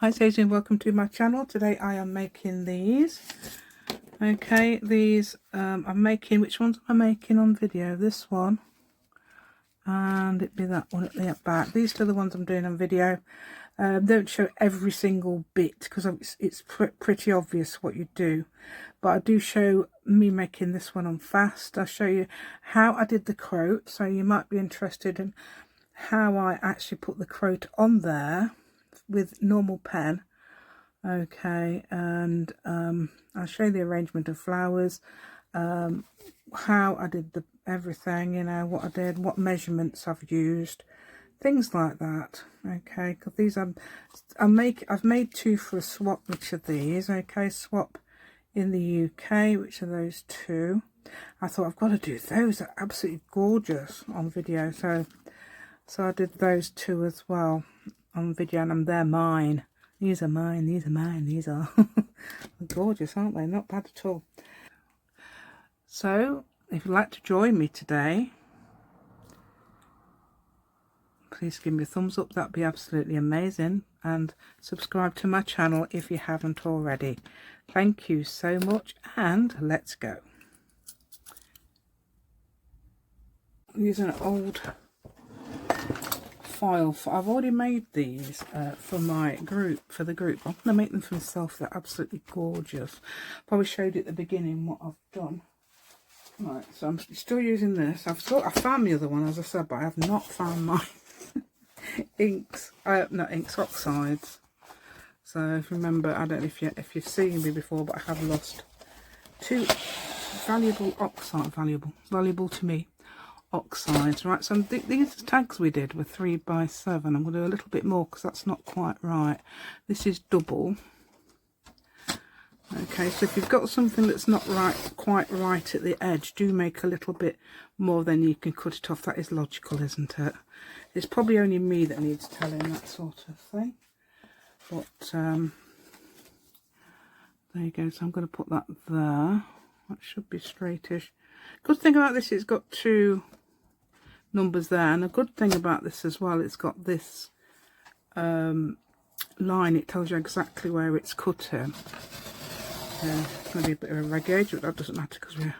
Hi Susie, welcome to my channel. Today I am making these. Okay, these I'm making, which ones am I making on video? This one and it'd be that one at the back. These are the ones I'm doing on video. Don't show every single bit because it's pretty obvious what you do, but I do show me making this one on fast. I'll show you how I did the quote, so you might be interested in how I actually put the quote on there with normal pen. Okay, and I'll show you the arrangement of flowers, how I did everything, you know, what I did, what measurements I've used, things like that. Okay, because these I've made two for a swap, which are these. Okay, swap in the UK, which are those two. I thought I've got to do those. They're absolutely gorgeous on video, so I did those two as well on video, and they're mine. These are mine, these are mine, these are gorgeous, aren't they? Not bad at all. So if you'd like to join me today, please give me a thumbs up, that'd be absolutely amazing, and subscribe to my channel if you haven't already. Thank you so much, and let's go. I'm using an old file. I've already made these for my group, for the group. I'm going to make them for myself. They're absolutely gorgeous. Probably showed you at the beginning what I've done. Right, so I'm still using this. I found the other one, as I said, but I have not found my inks. Not inks, oxides. So if you remember, I don't know if you've seen me before, but I have lost two valuable to me oxides. Right, so these tags we did were 3x7. I'm going to do a little bit more because that's not quite right. This is double. Okay, so if you've got something that's not quite right at the edge, do make a little bit more, then you can cut it off. That is logical, isn't it? It's probably only me that needs telling, that sort of thing. But there you go. So I'm going to put that there. That should be straightish. Good thing about this, it's got two numbers there, and a good thing about this as well, it's got this line. It tells you exactly where it's cut in. It's going to be a bit of a reg edge, but that doesn't matter because we're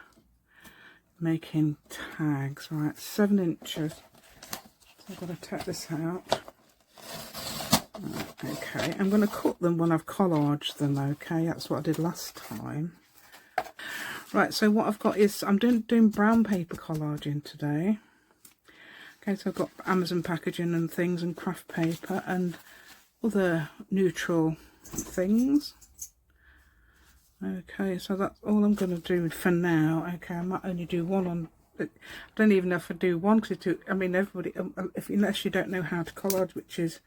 making tags. Right, 7 inches. So I've got to take this out. Right, okay, I'm going to cut them when I've collaged them. Okay, that's what I did last time. Right, so what I've got is I'm doing brown paper collaging today. Okay, so I've got Amazon packaging and things, and craft paper and other neutral things. Okay, so that's all I'm going to do for now. Okay, I might only do one on. I don't even know if I do one, because I mean, everybody, unless you don't know how to collage, which is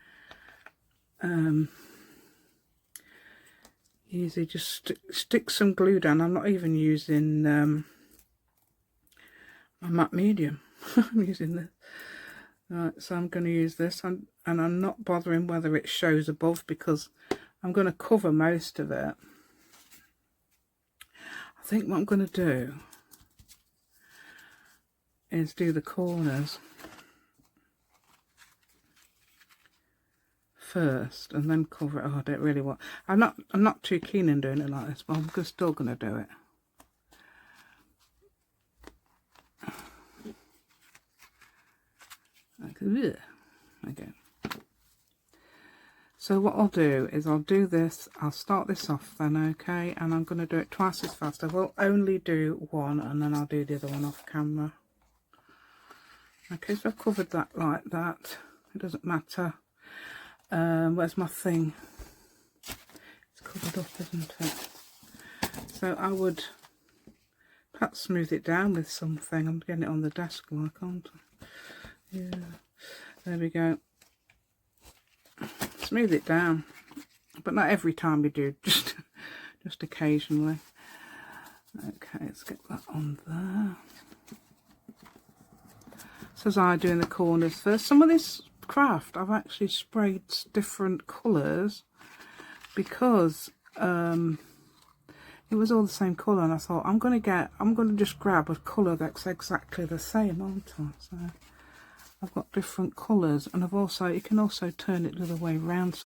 easy, just stick some glue down. I'm not even using my matte medium. I'm using this. Right, so I'm going to use this, and I'm not bothering whether it shows above, because I'm going to cover most of it. I think what I'm going to do is do the corners first and then cover it. Oh, I don't really want. I'm not too keen on doing it like this, but I'm still going to do it. Okay. So what I'll do is I'll do this. I'll start this off then, okay, and I'm going to do it twice as fast. I will only do one, and then I'll do the other one off camera. Okay, so I've covered that like that. It doesn't matter. Where's my thing? It's covered up, isn't it? So I would perhaps smooth it down with something. I'm getting it on the desk, like, aren't I? Yeah. There we go. Smooth it down, but not every time you do, just occasionally. Okay, let's get that on there. So as I do in the corners first, some of this craft I've actually sprayed different colours because it was all the same colour, and I thought I'm going to just grab a colour that's exactly the same, aren't I? So I've got different colours, and you can also turn it the other way around.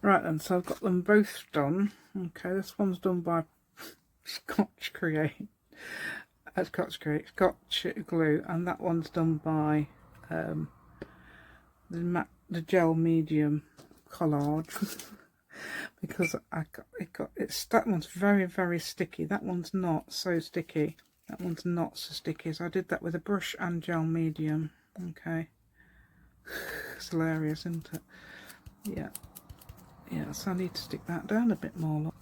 Right then, so I've got them both done. Okay, this one's done by Scotch glue, and that one's done by the gel medium Collaged. Because that one's very sticky. That one's not so sticky. That one's not so sticky. So I did that with a brush and gel medium. Okay. It's hilarious, isn't it? Yeah. Yeah, so I need to stick that down a bit more. Look.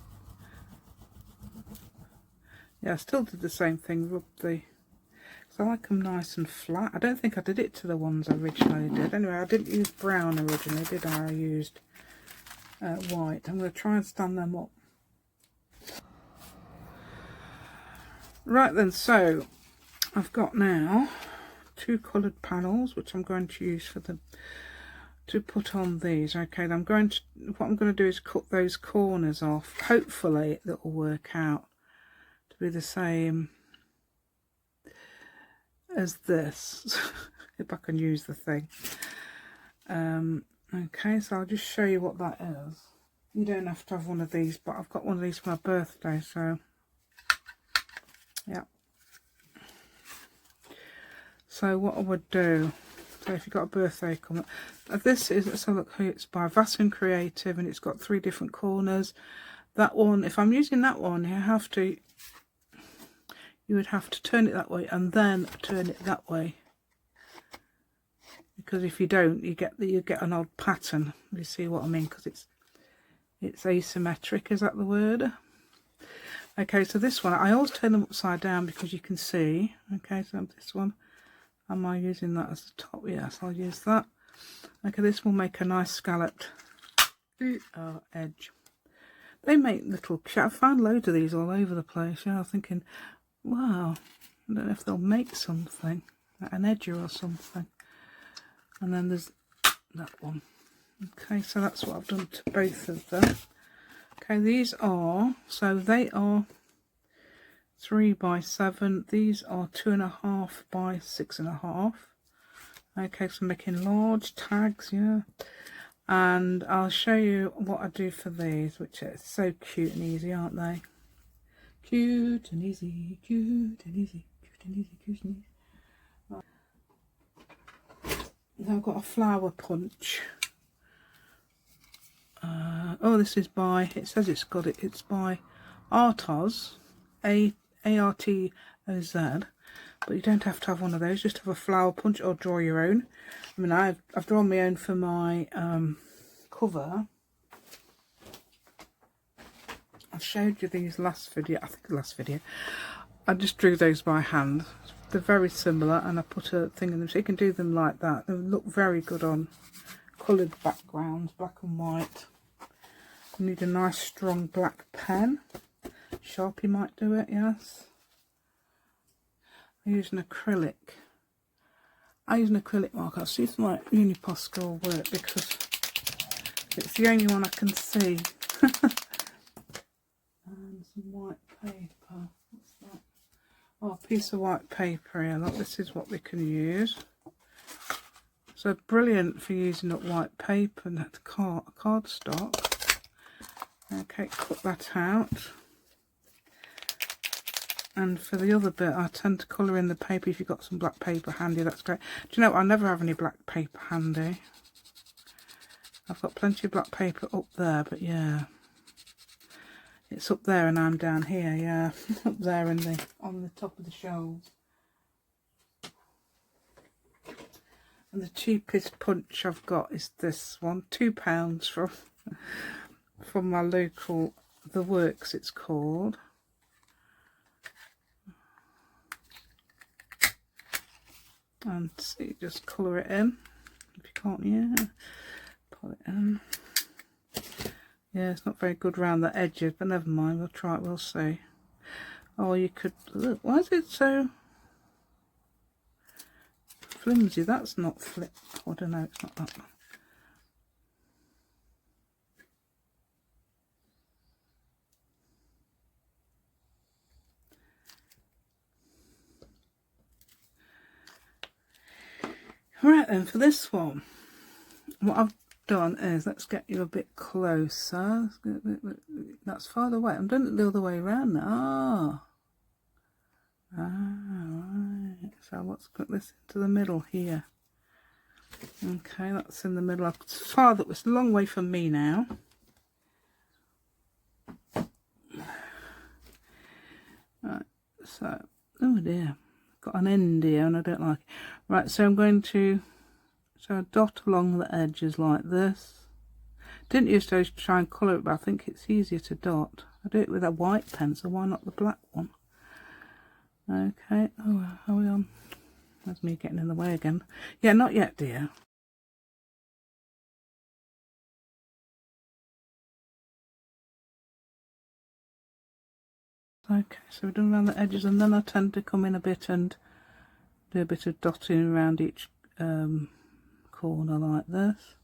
Yeah, I still did the same thing. Rub the... because I like them nice and flat. I don't think I did it to the ones I originally did. Anyway, I didn't use brown originally, did I? I used white. I'm going to try and stand them up. Right then, so I've got now 2 coloured panels which I'm going to use for the to put on these. Okay, what I'm going to do is cut those corners off. Hopefully that will work out to be the same as this if I can use the thing. Okay, so I'll just show you what that is. You don't have to have one of these, but I've got one of these for my birthday, so yeah. So what I would do, so if you've got a birthday coming, this is, so look, it's by Vasen Creative, and it's got 3 different corners. That one, if I'm using that one, you would have to turn it that way and then turn it that way, because if you don't, you get an odd pattern. You see what I mean? Because it's asymmetric. Is that the word? Okay, so this one I always turn them upside down because you can see. Okay, so this one, am I using that as the top? Yes, I'll use that. Okay, this will make a nice scalloped edge. They make little, I found loads of these all over the place. Yeah, I was thinking, wow, I don't know if they'll make something, like an edger or something. And then there's that one. Okay, so that's what I've done to both of them. Okay, these are, so they are 3 by 7. These are 2.5 by 6.5. Okay, so I'm making large tags, yeah. And I'll show you what I do for these, which are so cute and easy, aren't they? Cute and easy, cute and easy, cute and easy, cute and easy. Now I've got a flower punch. Oh, this is by, it says it's by Artoz, A-R-T-O-Z, but you don't have to have one of those, just have a flower punch or draw your own. I mean, I've drawn my own for my cover. I showed you these last video, I think the last video. I just drew those by hand. They're very similar, and I put a thing in them, so you can do them like that. They look very good on coloured backgrounds, black and white. You need a nice strong black pen. Sharpie might do it, yes. I use an acrylic. I use an acrylic marker. I'll see if my Uniposca will work, because it's the only one I can see. And some white paper. What's that? Oh, a piece of white paper here. Look, this is what we can use. So brilliant for using up white paper and that cardstock. Okay, cut that out. And for the other bit, I tend to colour in the paper. If you've got some black paper handy, that's great. Do you know what? I never have any black paper handy. I've got plenty of black paper up there, but yeah. It's up there and I'm down here, yeah. Up there on the top of the shelves. And the cheapest punch I've got is this one, £2 from my local, The Works it's called. And see, just colour it in. If you can't, yeah, put it in. Yeah, it's not very good round the edges, but never mind, we'll try it, we'll see. Oh, you could, look, why is it so flimsy? That's not flip. Oh, I don't know, it's not that one. Right then, for this one, what done is, let's get you a bit closer. That's farther away. I'm doing it the other way around now. Right. So let's put this into the middle here. Okay, that's in the middle. It's a long way from me now. Right, so, oh dear, got an end here and I don't like it. Right, so I'm going to dot along the edges like this. Didn't used to try and colour it, but I think it's easier to dot. I do it with a white pen, so why not the black one? Okay, oh, are we on? That's me getting in the way again. Yeah, not yet, dear. Okay, so we've done around the edges, and then I tend to come in a bit and do a bit of dotting around each corner like this.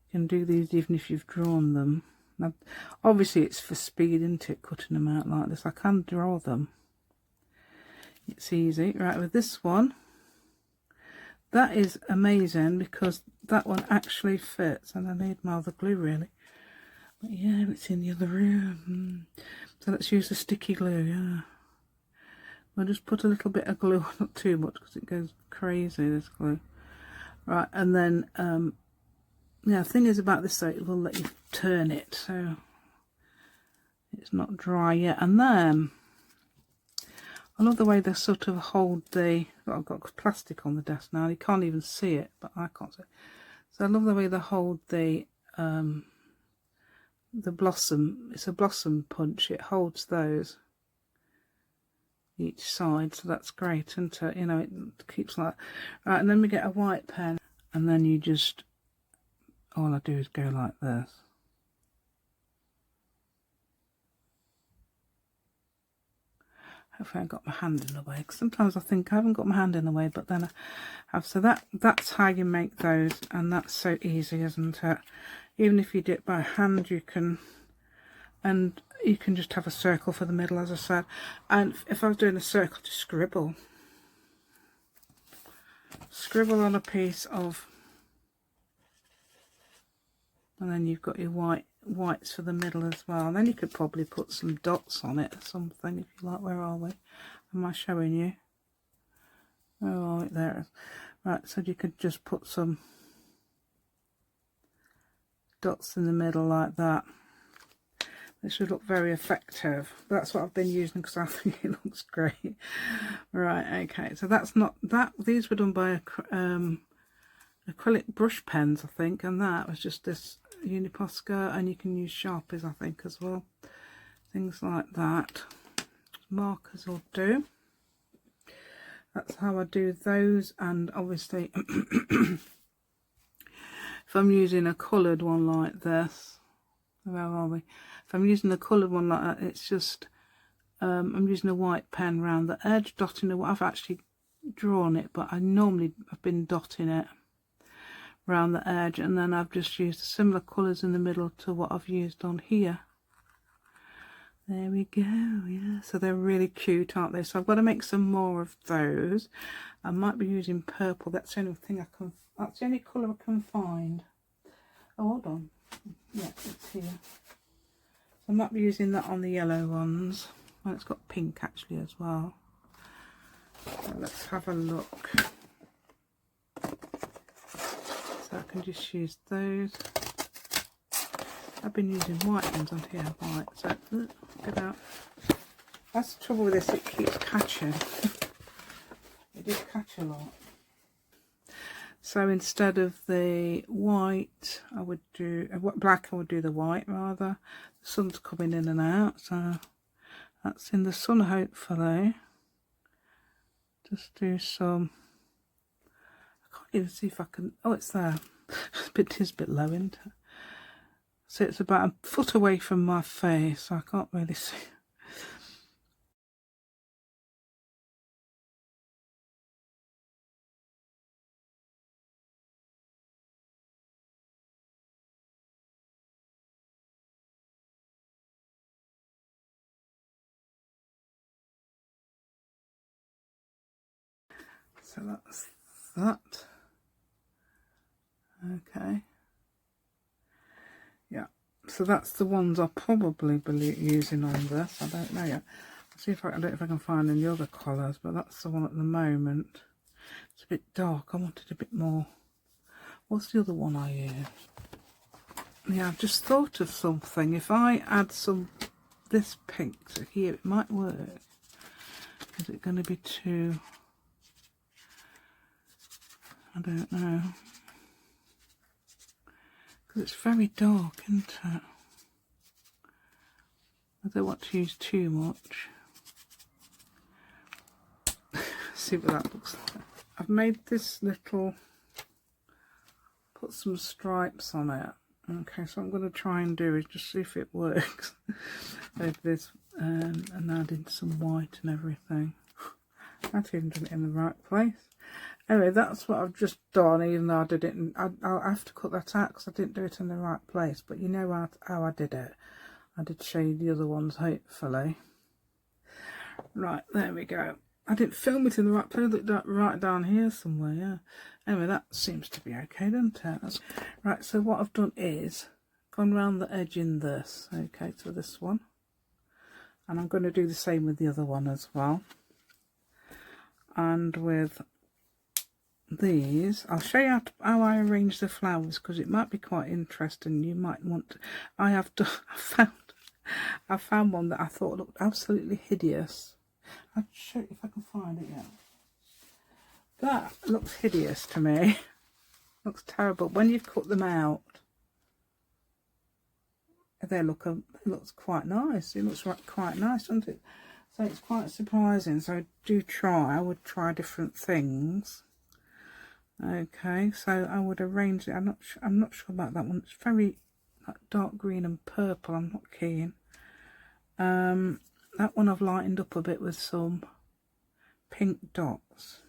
You can do these even if you've drawn them. Now, obviously it's for speed, isn't it, cutting them out like this. I can draw them. It's easy. Right, with this one, that is amazing because that one actually fits, and I need my other glue really. But yeah, it's in the other room. So let's use the sticky glue, yeah. We'll just put a little bit of glue, not too much because it goes crazy, this glue. Right, and then, yeah, the thing is about this though, it will let you turn it, so it's not dry yet. And then, I love the way they sort of hold the, I've got plastic on the desk now, you can't even see it, but I can't see it. So I love the way they hold the blossom. It's a blossom punch, it holds those each side, so that's great, isn't it? You know, it keeps like, right, and then we get a white pen, and then you just, all I do is go like this. Hopefully I got my hand in the way, because sometimes I think I haven't got my hand in the way, but then I have. So that's how you make those, and that's so easy, isn't it? Even if you do it by hand, you can, and you can just have a circle for the middle, as I said. And if I was doing a circle, just scribble on a piece of, and then you've got your whites for the middle as well. And then you could probably put some dots on it or something if you like. Where are we? Am I showing you? Oh, right there. Right, so you could just put some dots in the middle like that. It should look very effective. That's what I've been using because I think it looks great. Right, okay, so that's not that. These were done by acrylic brush pens, I think, and that was just this Uniposca, and you can use Sharpies, I think, as well. Things like that. Markers will do. That's how I do those, and obviously if I'm using a coloured one like this, where are we? If I'm using a coloured one like that, it's just I'm using a white pen around the edge, dotting it. I've actually drawn it, but I've been dotting it around the edge, and then I've just used similar colours in the middle to what I've used on here. There we go, yeah, so they're really cute, aren't they? So I've got to make some more of those. I might be using purple. That's the only thing that's the only colour I can find. Oh, hold on. Yeah, it's here. So I might be using that on the yellow ones. Well, it's got pink actually as well. So let's have a look. So I can just use those. I've been using white ones on here, white. So get out. That's the trouble with this, it keeps catching. It did catch a lot. So instead of the white, I would do black. I would do the white rather. The sun's coming in and out, so that's in the sun hopefully. Just do some. I can't even see if I can. Oh, it's there. It is a bit low, isn't it? So it's about a foot away from my face, so I can't really see. So that's that. Okay. Yeah, so that's the ones I'll probably be using on this. I don't know yet. I'll see if I don't know if I can find any other colours, but that's the one at the moment. It's a bit dark. I wanted a bit more. What's the other one I use? Yeah, I've just thought of something. If I add some this pink to here, it might work. Is it going to be too? I don't know. Because it's very dark, isn't it? I don't want to use too much. See what that looks like. I've made this little, put some stripes on it. Okay, so I'm going to try and do is just see if it works. Over this, and adding some white and everything. I've even done it in the right place. Anyway, that's what I've just done, even though I did it. I'll have to cut that out because I didn't do it in the right place. But you know how I did it. I did show you the other ones, hopefully. Right, there we go. I didn't film it in the right place. Look right down here somewhere, yeah. Anyway, that seems to be okay, doesn't it? Right, so what I've done is gone round the edge in this. Okay, so this one. And I'm going to do the same with the other one as well. And with these, I'll show you how I arrange the flowers because it might be quite interesting. You might want to, I found one that I thought looked absolutely hideous. I'll show you if I can find it. Yeah, that looks hideous to me. Looks terrible. When you've cut them out, they looks quite nice. It looks quite nice, doesn't it? So it's quite surprising. So I would try different things. Okay, so I would arrange it. I'm not sure about that one. It's very like dark green and purple. I'm not keen. That one I've lightened up a bit with some pink dots,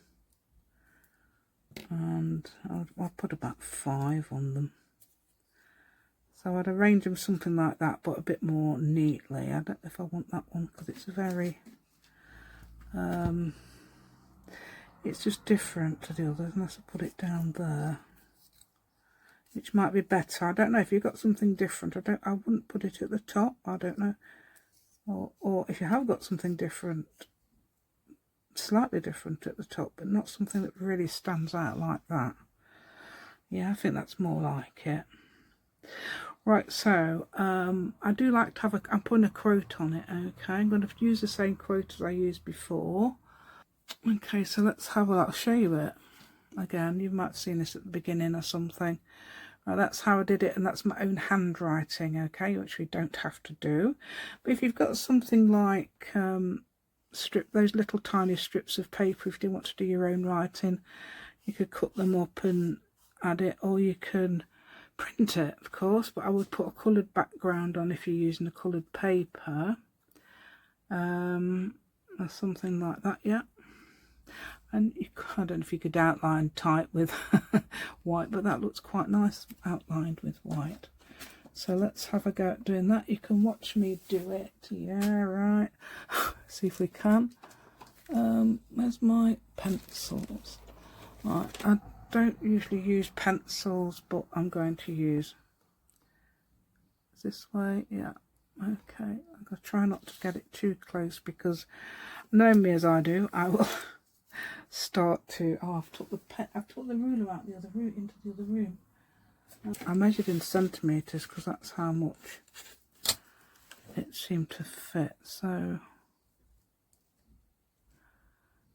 and I'll put about 5 on them. So I'd arrange them something like that, but a bit more neatly. I don't know if I want that one because it's very, it's just different to the others, unless I put it down there, which might be better. I don't know if you've got something different. I wouldn't put it at the top. I don't know, or if you have got something different, slightly different at the top, but not something that really stands out like that. Yeah, I think that's more like it. Right, so I do like to have I'm putting a quote on it. Okay, I'm going to use the same quote as I used before. Okay, so let's have a look. I'll show you it again. You might have seen this at the beginning or something. Right, that's how I did it, and that's my own handwriting. Okay, which we don't have to do. But if you've got something like those little tiny strips of paper, if you want to do your own writing, you could cut them up and add it, or you can print it, of course, but I would put a coloured background on if you're using a coloured paper, or something like that. Yeah, and I don't know if you could outline type with white, but that looks quite nice outlined with white. So let's have a go at doing that. You can watch me do it. Yeah, right. See if we can. Where's my pencils? Right, I don't usually use pencils, but I'm going to use this way. Yeah, okay. I'm going to try not to get it too close because, knowing me as I do, I will start to. Oh, I've took the ruler out into the other room. I measured in centimetres because that's how much it seemed to fit. So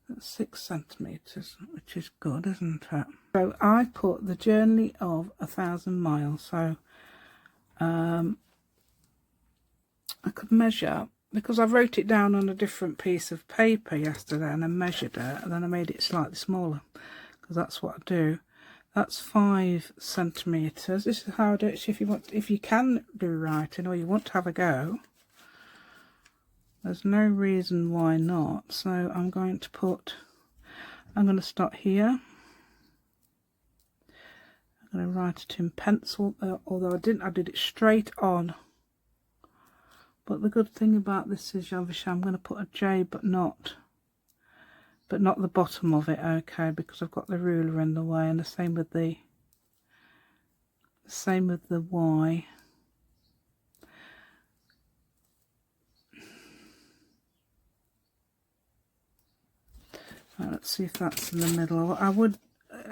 that's 6 centimetres, which is good, isn't it? So I put the journey of 1,000 miles. So I could measure, because I wrote it down on a different piece of paper yesterday and I measured it, and then I made it slightly smaller because that's what I do. That's 5 centimetres. This is how I do it. So if you can do writing or you want to have a go, there's no reason why not. So I'm going to start here. I'm going to write it in pencil, although I did it straight on. But the good thing about this is obviously I'm going to put a J, but not the bottom of it, okay, because I've got the ruler in the way, and the same with the Y. let's see if that's in the middle. I would,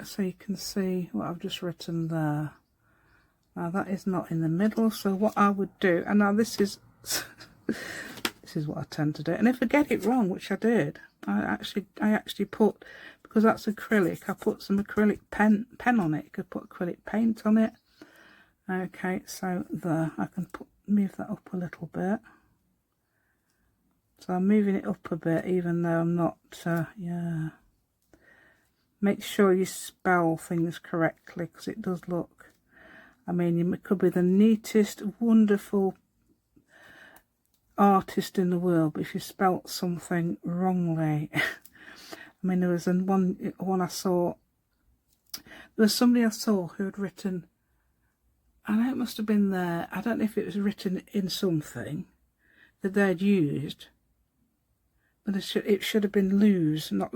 so you can see what I've just written there. Now that is not in the middle, so what I would do, and now this is this is what I tend to do, and if I get it wrong, which I did, I actually put, because that's acrylic, I put some acrylic pen on it. You could put acrylic paint on it. Okay, so there, I can move that up a little bit. So I'm moving it up a bit, even though I'm not, yeah. Make sure you spell things correctly, because it does look, I mean, you could be the neatest, wonderful artist in the world, but if you spelt something wrongly, I mean, there was one I saw, there was somebody I saw who had written, I know it must have been there, I don't know if it was written in something that they'd used, but it should have been lose, not,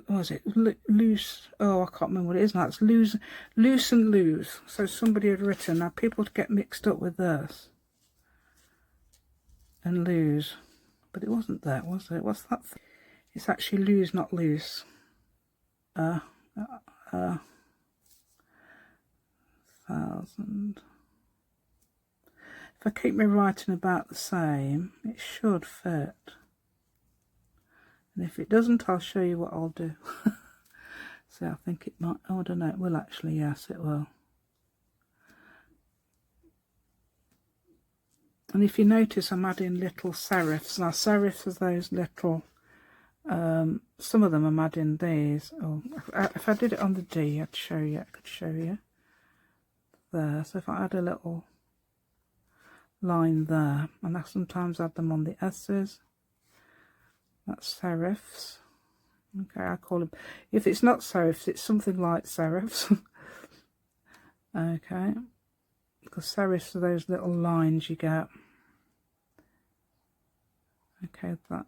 was it loose? Oh, I can't remember what it is now. It's loose and lose. So somebody had written, now people get mixed up with this and lose, but it wasn't that, was it? What's that thing? It's actually lose, not loose. Thousand. If I keep my writing about the same, it should fit. And if it doesn't, I'll show you what I'll do. So I think it might, oh, I don't know, it will actually, yes, it will. And if you notice, I'm adding little serifs. Now, serifs are those little, some of them I'm adding these. Oh, if I did it on the D, I'd show you, I could show you. There, so if I add a little line there, and I sometimes add them on the S's. That's serifs. Okay, I call them, if it's not serifs, it's something like serifs. Okay, because serifs are those little lines you get. Okay, that,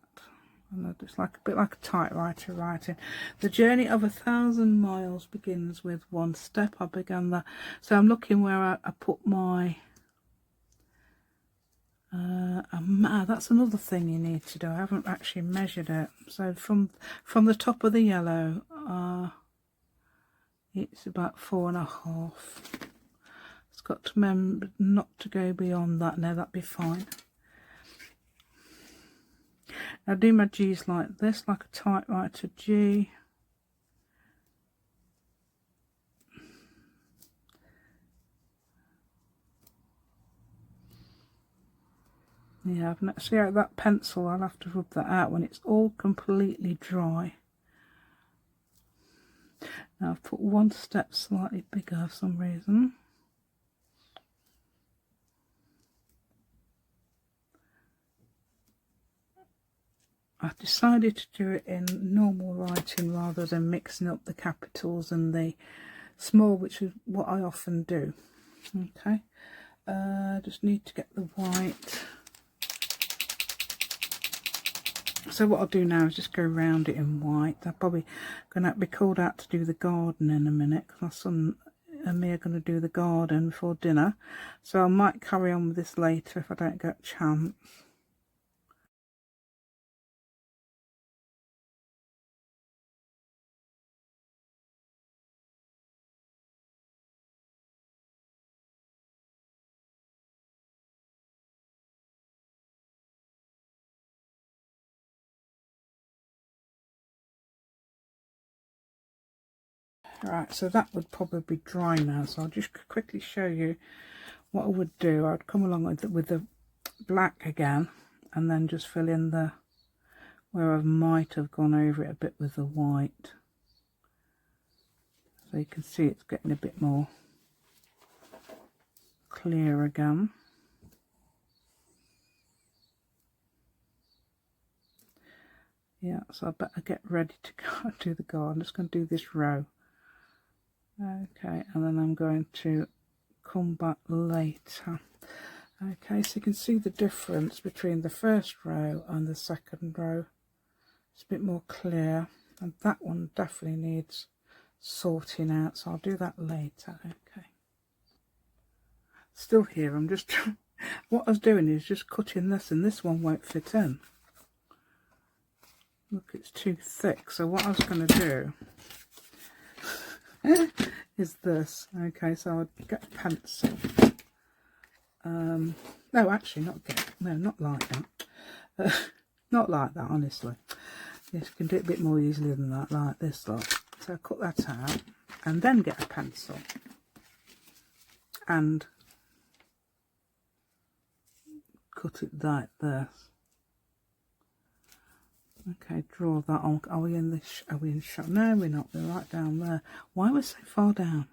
and it's like a bit like a typewriter writing. The journey of 1,000 miles begins with one step. I began that. So I'm looking where I put my that's another thing you need to do. I haven't actually measured it. So from the top of the yellow, it's about 4.5. It's got to remember not to go beyond that. No, that'd be fine. I do my G's like this, like a typewriter G. Yeah, see how that pencil, I'll have to rub that out when it's all completely dry. Now I've put one step slightly bigger for some reason. I've decided to do it in normal writing rather than mixing up the capitals and the small, which is what I often do. Okay, just need to get the white. So what I'll do now is just go around it in white. I'm probably going to be called out to do the garden in a minute, because my son and me are going to do the garden before dinner. So I might carry on with this later if I don't get a chance. Right, so that would probably be dry now, so I'll just quickly show you what I would do. I'd come along with the black again, and then just fill in the where I might have gone over it a bit with the white. So you can see it's getting a bit more clear again. Yeah, so I better get ready to go do the garden. I'm just going to do this row. Okay, and then I'm going to come back later. Okay, so you can see the difference between the first row and the second row. It's a bit more clear, and that one definitely needs sorting out, so I'll do that later. Okay, still here, I'm just what I was doing is just cutting this, and this one won't fit in. Look, it's too thick. So what I was going to do is this. Okay, so I'd get a pencil. No, actually, not like that. Not like that, honestly. Yes, you can do it a bit more easily than that, like this lot. So cut that out, and then get a pencil, and cut it like this. Okay, draw that on. Are we in this? Are we in shot? No, we're not. We're right down there. Why are we so far down?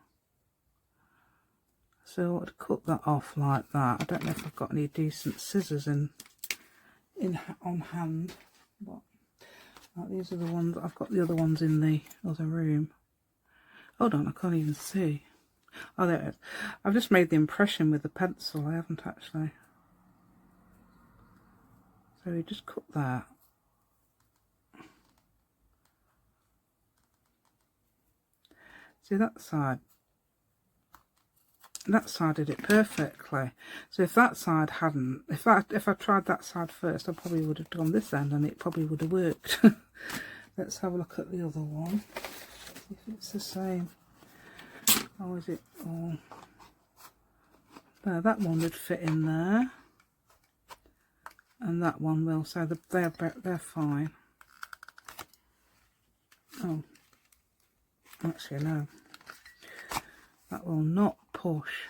So I want to cut that off like that. I don't know if I've got any decent scissors on hand, but these are the ones. I've got the other ones in the other room. Hold on, I can't even see. Oh, there it is. I've just made the impression with the pencil. I haven't actually. So we just cut that. See that side? That side did it perfectly. So if that side hadn't, if I tried that side first, I probably would have done this end and it probably would have worked. Let's have a look at the other one. See if it's the same. Or is it all? There, that one would fit in there. And that one will, so they're fine. Oh. Actually, no. That will not push.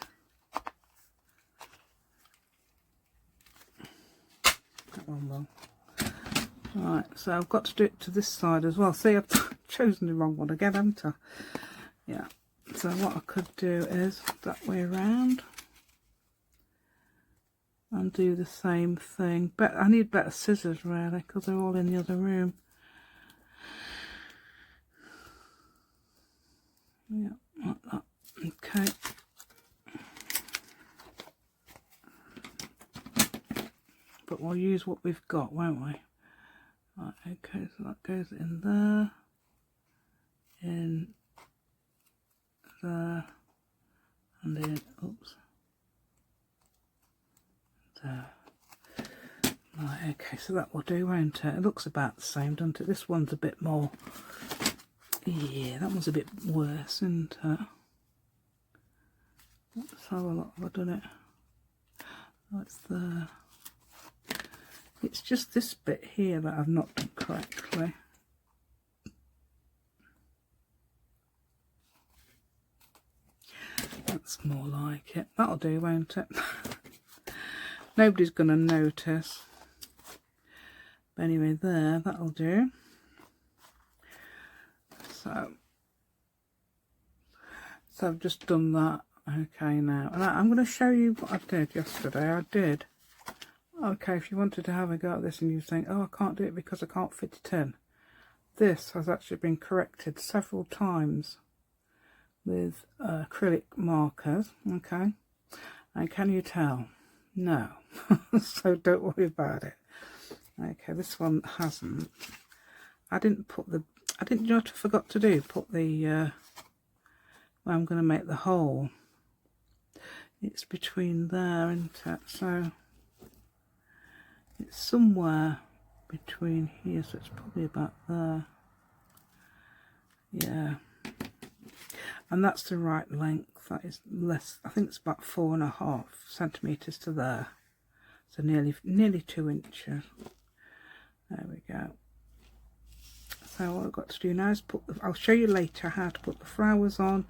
That one will. Right, so I've got to do it to this side as well. See, I've chosen the wrong one again, haven't I? Yeah. So what I could do is that way around and do the same thing. But I need better scissors really, because they're all in the other room. Yeah, like that. Okay. But we'll use what we've got, won't we? Right, okay, so that goes in there, in there, and in, oops, there. Right, okay, so that will do, won't it? It looks about the same, doesn't it? This one's a bit more, yeah, that one's a bit worse, isn't it? Let's have a look, have I done it? Oh, it's there. It's just this bit here that I've not done correctly. That's more like it. That'll do, won't it? Nobody's going to notice. But anyway, there, that'll do. So I've just done that. Okay, now. And I'm going to show you what I did yesterday. I did. Okay, if you wanted to have a go at this and you think, oh, I can't do it because I can't fit it in. This has actually been corrected several times with acrylic markers, okay? And can you tell? No. So don't worry about it. Okay, this one hasn't. I didn't, you know what I forgot to do? Put the, where I'm going to make the hole. It's between there, isn't it? So it's somewhere between here, so it's probably about there. Yeah. And that's the right length. That is less, I think it's about 4.5 centimetres to there. So nearly 2 inches. There we go. So what I've got to do now is I'll show you later how to put the flowers on,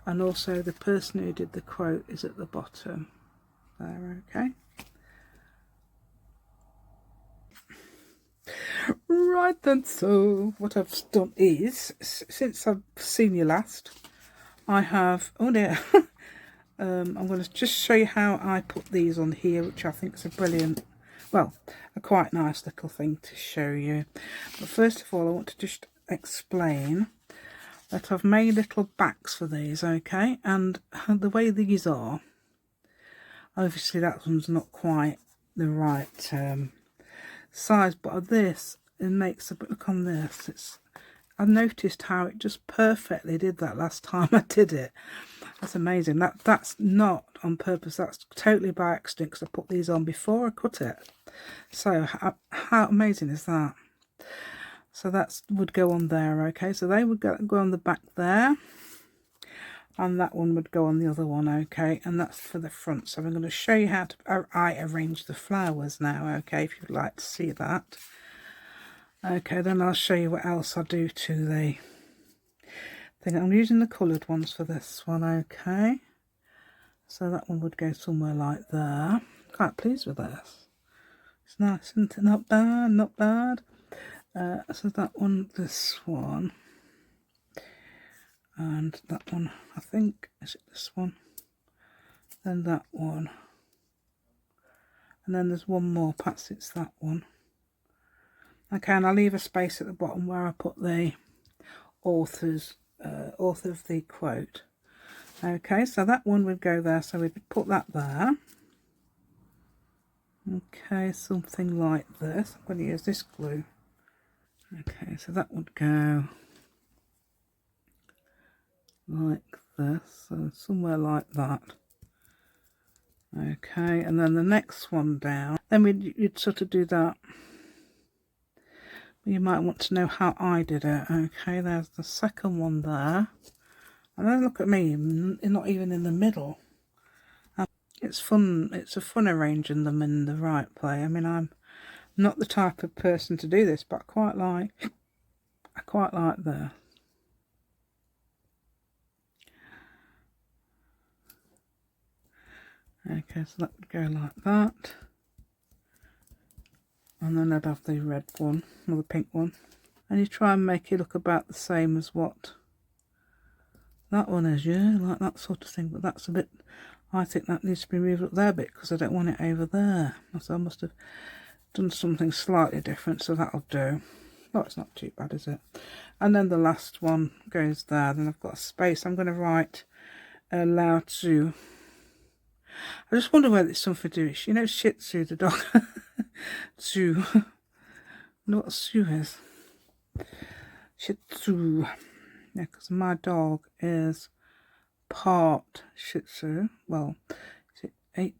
and also the person who did the quote is at the bottom. There, okay. Right then, so what I've done is, since I've seen you last, I have, oh dear, I'm going to just show you how I put these on here, which I think is a brilliant, well, a quite nice little thing to show you. But first of all, I want to just explain that I've made little backs for these, okay, and the way these are, obviously that one's not quite the right size, but this, it makes a look on this, I noticed how it just perfectly did that last time I did it. That's amazing. That's not on purpose, that's totally by accident, because I put these on before I cut it. So how amazing is that? So that would go on there. Okay, so they would go on the back there, and that one would go on the other one. Okay, and that's for the front. So I'm going to show you how to I arrange the flowers now. Okay, if you'd like to see that. Okay, then I'll show you what else I do to the thing. I'm using the coloured ones for this one. Okay, so that one would go somewhere like there. Quite pleased with this. It's nice, isn't it? Not bad, not bad. So that one, this one, and that one, I think, is it this one? Then that one, and then there's one more, perhaps it's that one. Okay, and I'll leave a space at the bottom where I put the author of the quote. Okay, so that one would go there, so we'd put that there. Okay, something like this. I'm going to use this glue. Okay, so that would go like this, so somewhere like that. Okay, and then the next one down, then you'd sort of do that. You might want to know how I did it. Okay, there's the second one there. And then look at me, not even in the middle. It's fun, it's a fun arranging them in the right play. I mean, I'm not the type of person to do this, but I quite like this. Okay, so that would go like that. And then I'd have the red one, or the pink one. And you try and make it look about the same as what that one is, yeah, like that sort of thing. But that's a bit, I think that needs to be moved up there a bit, because I don't want it over there. So I must have done something slightly different, so that'll do. Oh, it's not too bad, is it? And then the last one goes there. Then I've got a space. I'm going to write Lao Tzu. I just wonder whether it's something to do with, you know, Shih Tzu, the dog. Tzu. I wonder what Tzu is. Shih Tzu. Yeah, because my dog is part Shih Tzu. Well, is it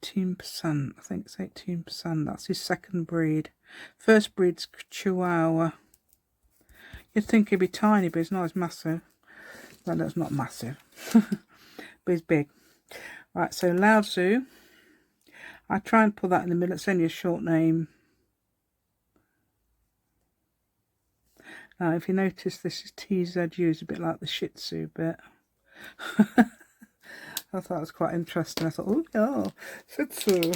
18%? I think it's 18%. That's his second breed. First breed's Chihuahua. You'd think he'd be tiny, but he's not as massive. Well, that's not massive, but he's big. Right, so Lao Tzu. I try and put that in the middle. It's only a short name. Now, if you notice, this is TZU. It's a bit like the Shih Tzu bit. I thought it was quite interesting. I thought, oh, yeah, Shih Tzu.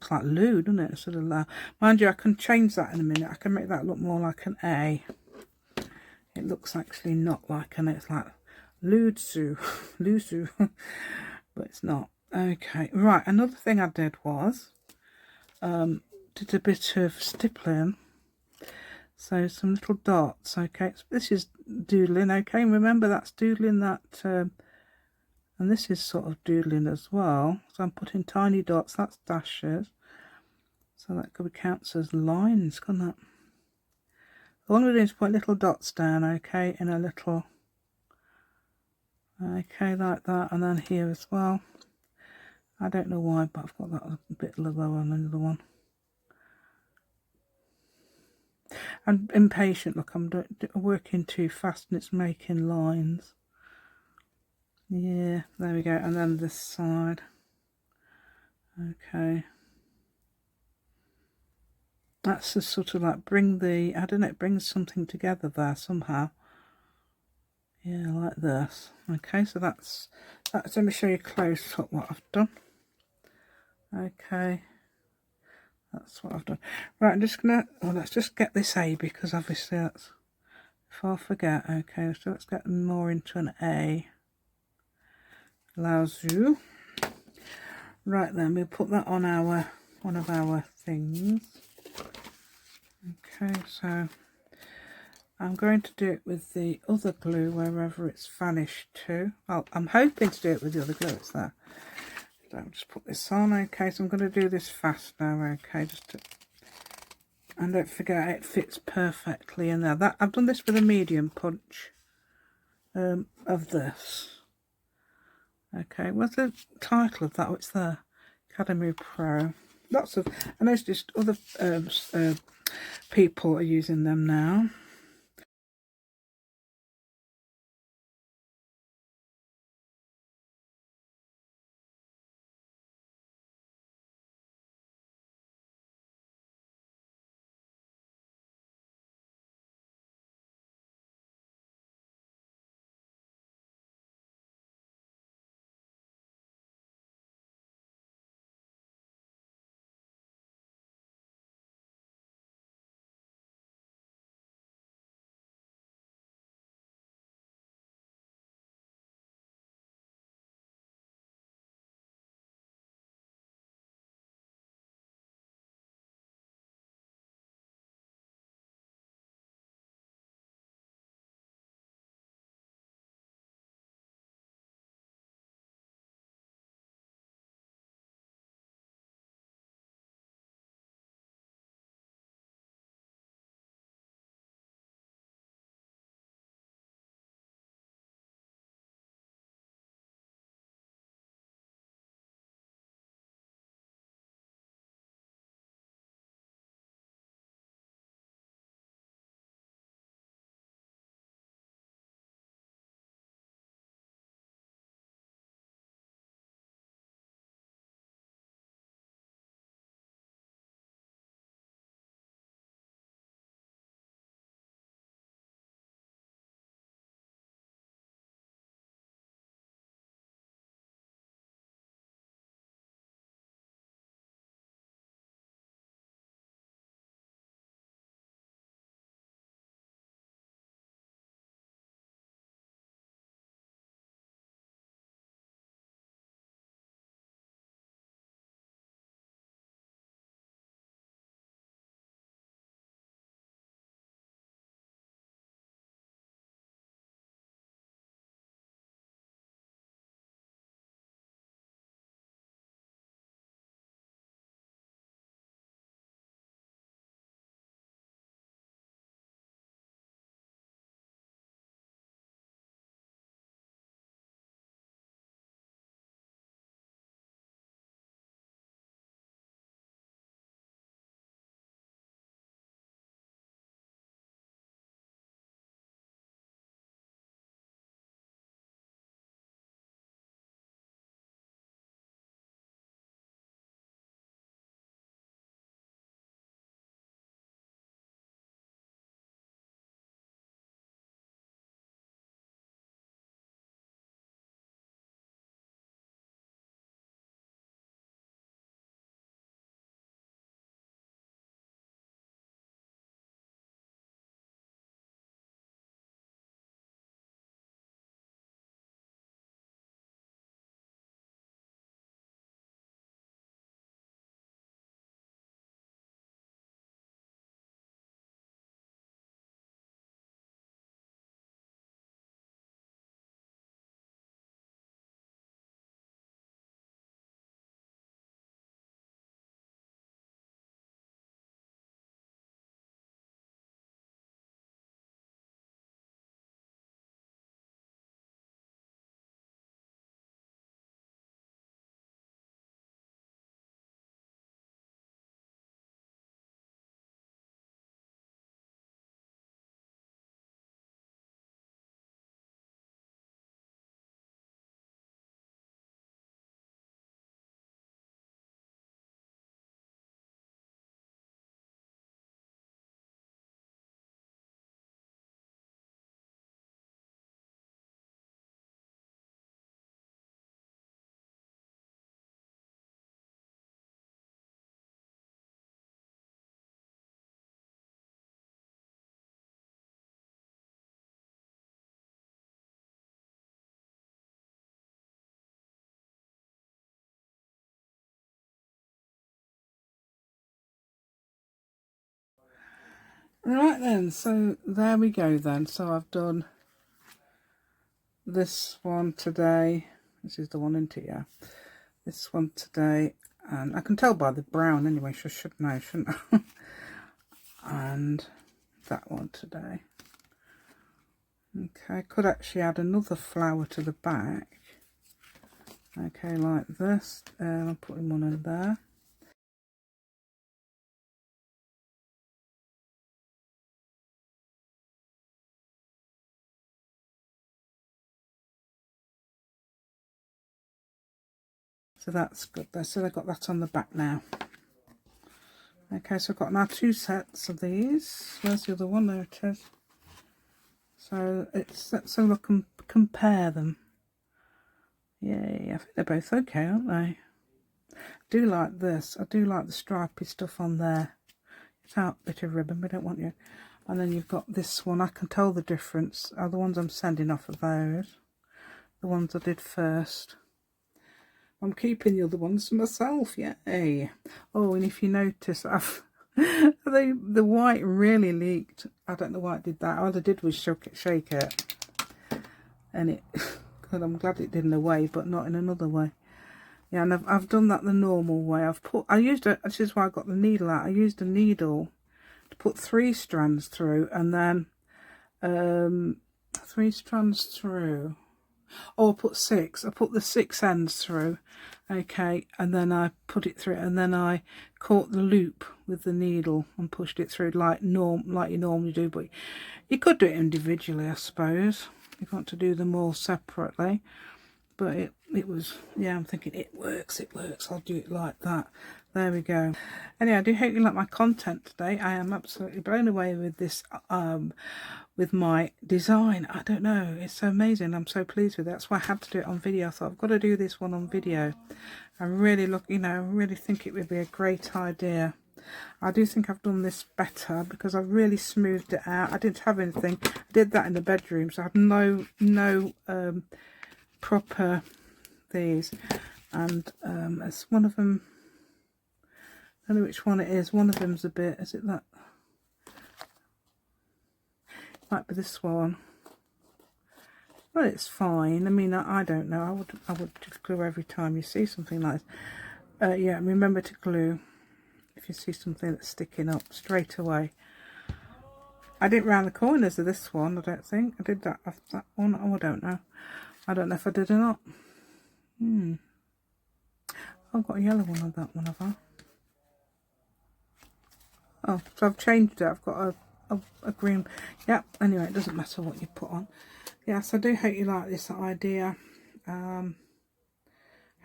It's like Lou, doesn't it? Sort of loud. Mind you, I can change that in a minute. I can make that look more like an A. It looks actually not like an A. It's like Ludzu. Luzu. But it's not. Okay, right. Another thing I did was did a bit of stippling. So some little dots. Okay, so this is doodling. Okay, remember that's doodling that. And this is sort of doodling as well. So I'm putting tiny dots. That's dashes. So that could be counts as lines, couldn't it? All I'm going to do is put little dots down, okay, in a little, okay, like that, and then here as well. I don't know why, but I've got that a bit lower on another one. I'm impatient, look, I'm working too fast and it's making lines. Yeah, there we go, and then this side. Okay. That's just sort of like bring the, I don't know, it brings something together there somehow. Yeah, like this. Okay, so that's let me show you close up what I've done. Okay, that's what I've done. Right, I'm just gonna, well, let's just get this A, because obviously that's, if I forget. Okay, so let's get more into an A. Lao Tzu. Right then, we'll put that on our, one of our things. Okay, so I'm going to do it with the other glue wherever it's vanished to. Well, I'm hoping to do it with the other glue, it's there. So I'll just put this on. Okay, so I'm going to do this fast now. Okay, just to, and don't forget it fits perfectly in there. That I've done this with a medium punch of this. Okay, what's the title of that? Oh, it's there. Academy Pro. Lots of, I noticed just other people are using them now. Right then, so there we go then. So I've done this one today. This is the one, isn't it? Yeah. This one today. And I can tell by the brown anyway, so I should know, shouldn't I? And that one today. Okay, could actually add another flower to the back. Okay, like this. I'm putting one in there. So that's good there. So they've got that on the back now. Okay, so I've got now 2 sets of these. Where's the other one? There it is. So let's have a look and compare them. Yay, I think they're both okay, aren't they? I do like this. I do like the stripy stuff on there. It's out a bit of ribbon, we don't want you. And then you've got this one. I can tell the difference. Are the ones I'm sending off of those. The ones I did first. I'm keeping the other ones for myself, yay. Oh, and if you notice, the white really leaked. I don't know why it did that. All I did was shake it. And it, good, I'm glad it did in a way, but not in another way. Yeah, and I've done that the normal way. This is why I got the needle out. I used a needle to put 3 strands through, and then 3 strands through. Oh, I put 6. I put the 6 ends through, okay, and then I put it through, and then I caught the loop with the needle and pushed it through like you normally do. But you could do it individually, I suppose, if you want to do them all separately. But it was, yeah, I'm thinking it works, I'll do it like that. There we go. Anyway, I do hope you like my content today. I am absolutely blown away with this, with my design. I don't know, it's so amazing. I'm so pleased with it. That's why I had to do it on video. I thought I've got to do this one on video. I really really think it would be a great idea. I do think I've done this better because I've really smoothed it out. I didn't have anything. I did that in the bedroom, so I had no proper these, and it's one of them. I don't know which one it is. One of them's a bit, is it that? Might be this one. Well, it's fine. I mean, I don't know. I would glue every time you see something like this. Yeah, remember to glue if you see something that's sticking up straight away. I didn't round the corners of this one, I don't think. I did that off that one. Oh, I don't know. I don't know if I did or not. I've got a yellow one on that one, have I? Oh, so I've changed it. I've got a green. Yep, anyway, it doesn't matter what you put on. Yes, I do hope you like this idea. Hope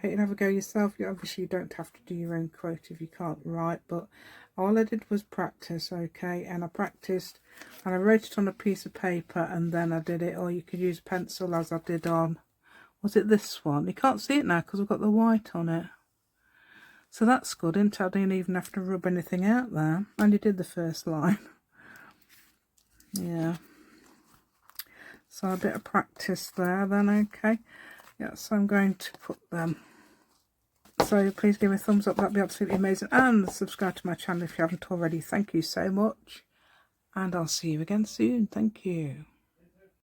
you have a go yourself. Obviously, you don't have to do your own quote if you can't write, but all I did was practice, okay? And I practiced, and I wrote it on a piece of paper, and then I did it. Or you could use pencil, as I did on, was it this one? You can't see it now because I've got the white on it. So that's good, isn't it? I didn't even have to rub anything out there. I only did the first line. Yeah. So a bit of practice there then, okay. Yeah, so I'm going to put them. So please give me a thumbs up, that'd be absolutely amazing. And subscribe to my channel if you haven't already. Thank you so much. And I'll see you again soon. Thank you.